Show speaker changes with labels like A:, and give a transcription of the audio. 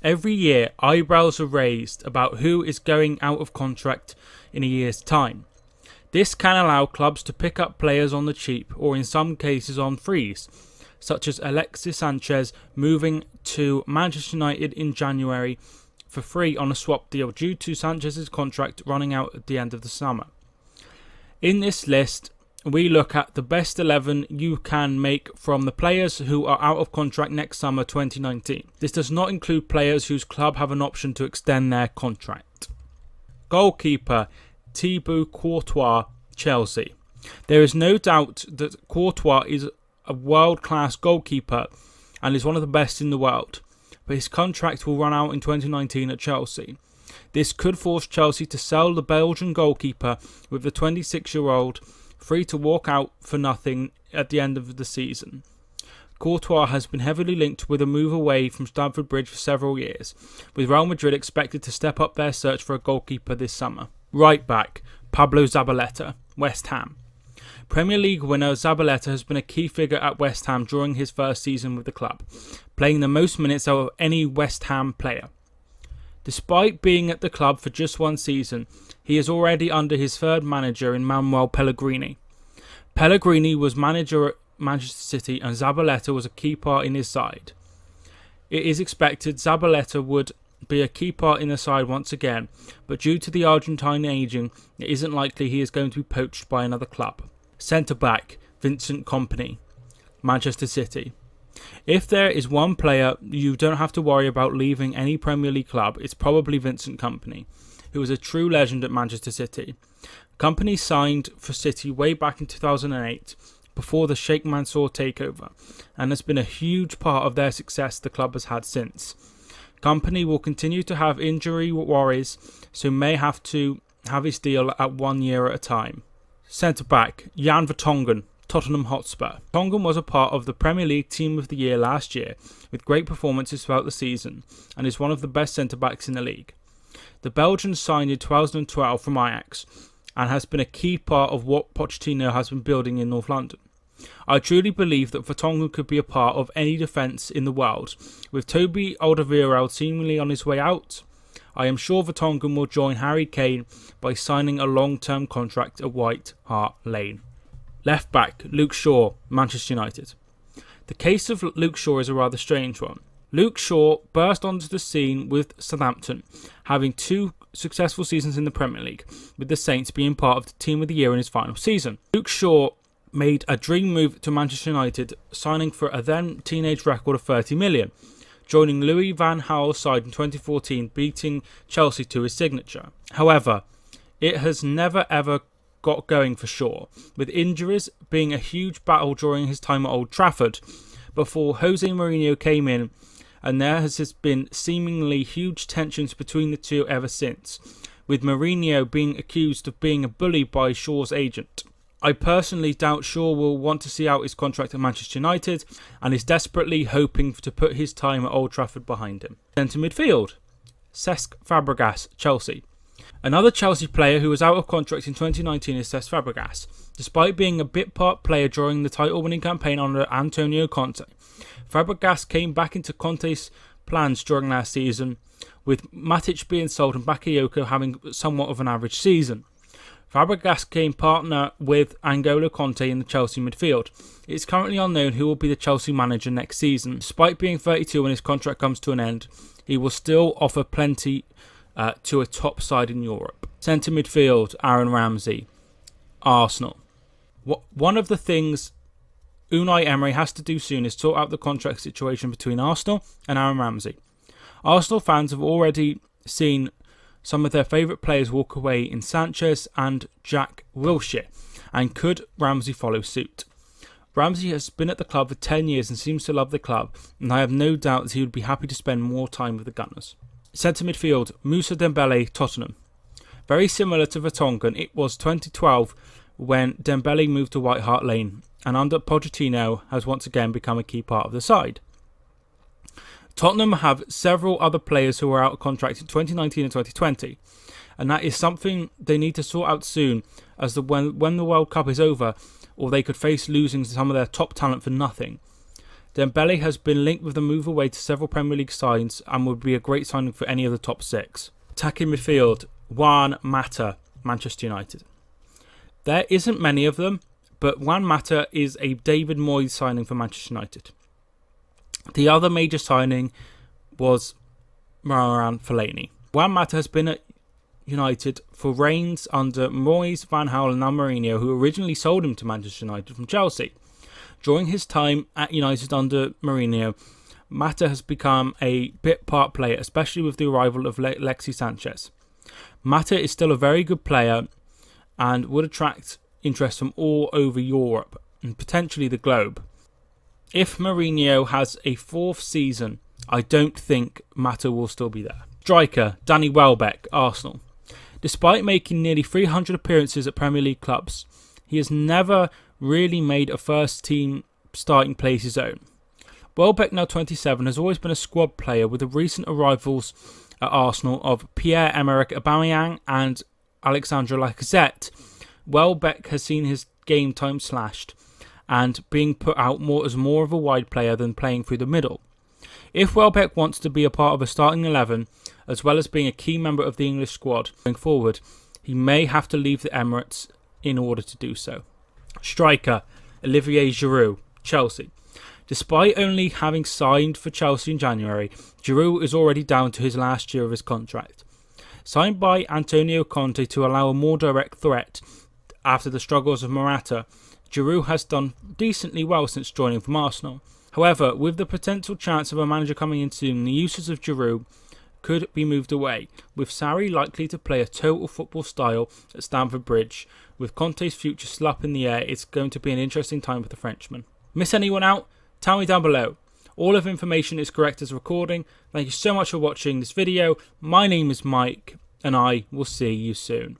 A: Every year, eyebrows are raised about who is going out of contract in a year's time. This can allow clubs to pick up players on the cheap or in some cases on frees, such as Alexis Sanchez moving to Manchester United in January for free on a swap deal due to Sanchez's contract running out at the end of the summer. In this list, we look at the best 11 you can make from the players who are out of contract next summer 2019. This does not include players whose club have an option to extend their contract. Goalkeeper Thibaut Courtois, Chelsea. There is no doubt that Courtois is a world-class goalkeeper and is one of the best in the world, but his contract will run out in 2019 at Chelsea. This could force Chelsea to sell the Belgian goalkeeper, with the 26-year-old free to walk out for nothing at the end of the season. Courtois has been heavily linked with a move away from Stamford Bridge for several years, with Real Madrid expected to step up their search for a goalkeeper this summer. Right back, Pablo Zabaleta, West Ham. Premier League winner Zabaleta has been a key figure at West Ham during his first season with the club, playing the most minutes out of any West Ham player. Despite being at the club for just one season, he is already under his third manager in Manuel Pellegrini. Pellegrini was manager at Manchester City and Zabaleta was a key part in his side. It is expected Zabaleta would be a key part in the side once again, but due to the Argentine ageing, it isn't likely he is going to be poached by another club. Centre-back, Vincent Kompany, Manchester City. If there is one player you don't have to worry about leaving any Premier League club, it's probably Vincent Kompany, who is a true legend at Manchester City. Kompany signed for City way back in 2008, before the Sheikh Mansour takeover, and has been a huge part of their success the club has had since. Kompany will continue to have injury worries, so may have to have his deal at 1 year at a time. Centre-back, Jan Vertonghen, Tottenham Hotspur. Vertonghen was a part of the Premier League Team of the Year last year, with great performances throughout the season, and is one of the best centre-backs in the league. The Belgian signed in 2012 from Ajax, and has been a key part of what Pochettino has been building in North London. I truly believe that Vertonghen could be a part of any defence in the world. With Toby Alderweireld seemingly on his way out, I am sure Vertonghen will join Harry Kane by signing a long-term contract at White Hart Lane. Left back, Luke Shaw, Manchester United. The case of Luke Shaw is a rather strange one. Luke Shaw burst onto the scene with Southampton, having 2 successful seasons in the Premier League, with the Saints being part of the Team of the Year in his final season. Luke Shaw made a dream move to Manchester United, signing for a then teenage record of 30 million, joining Louis van Gaal's side in 2014, beating Chelsea to his signature. However, it has never ever got going for Shaw, with injuries being a huge battle during his time at Old Trafford, before Jose Mourinho came in, and there has been seemingly huge tensions between the two ever since, with Mourinho being accused of being a bully by Shaw's agent. I personally doubt Shaw will want to see out his contract at Manchester United and is desperately hoping to put his time at Old Trafford behind him. Centre midfield, Cesc Fabregas, Chelsea. Another Chelsea player who was out of contract in 2019 is Cesc Fabregas. Despite being a bit part player during the title-winning campaign under Antonio Conte, Fabregas came back into Conte's plans during last season, with Matic being sold and Bakayoko having somewhat of an average season. Fabregas came partner with N'Golo Conte in the Chelsea midfield. It is currently unknown who will be the Chelsea manager next season. Despite being 32 when his contract comes to an end, he will still offer plenty to a top side in Europe. Centre midfield, Aaron Ramsey, Arsenal. One of the things Unai Emery has to do soon is sort out the contract situation between Arsenal and Aaron Ramsey. Arsenal fans have already seen some of their favourite players walk away in Sanchez and Jack Wilshere, and could Ramsey follow suit? Ramsey has been at the club for 10 years and seems to love the club, and I have no doubt that he would be happy to spend more time with the Gunners. Centre midfield, Moussa Dembele, Tottenham. Very similar to Vertonghen, it was 2012 when Dembele moved to White Hart Lane, and under Pochettino has once again become a key part of the side. Tottenham have several other players who are out of contract in 2019 and 2020, and that is something they need to sort out soon, as when the World Cup is over, or they could face losing some of their top talent for nothing. Dembele has been linked with a move away to several Premier League sides and would be a great signing for any of the top 6. Attacking midfield, Juan Mata, Manchester United. There isn't many of them, but Juan Mata is a David Moyes signing for Manchester United. The other major signing was Marouane Fellaini. Juan Mata has been at United for reigns under Moyes, Van Gaal and now Mourinho, who originally sold him to Manchester United from Chelsea. During his time at United under Mourinho, Mata has become a bit part player, especially with the arrival of Alexis Sanchez. Mata is still a very good player and would attract interest from all over Europe and potentially the globe. If Mourinho has a 4th season, I don't think Mata will still be there. Striker, Danny Welbeck, Arsenal. Despite making nearly 300 appearances at Premier League clubs, he has never really made a first team starting place his own. Welbeck, now 27, has always been a squad player, with the recent arrivals at Arsenal of Pierre-Emerick Aubameyang and Alexandre Lacazette. Welbeck has seen his game time slashed and being put out more of a wide player than playing through the middle. If Welbeck wants to be a part of a starting 11, as well as being a key member of the English squad going forward, he may have to leave the Emirates in order to do so. Striker, Olivier Giroud, Chelsea. Despite only having signed for Chelsea in January, Giroud is already down to his last year of his contract. Signed by Antonio Conte to allow a more direct threat after the struggles of Morata, Giroud has done decently well since joining from Arsenal. However, with the potential chance of a manager coming in soon, the uses of Giroud could be moved away, with Sarri likely to play a total football style at Stamford Bridge. With Conte's future still up in the air, it's going to be an interesting time for the Frenchman. Miss anyone out? Tell me down below. All of information is correct as recording. Thank you so much for watching this video. My name is Mike, and I will see you soon.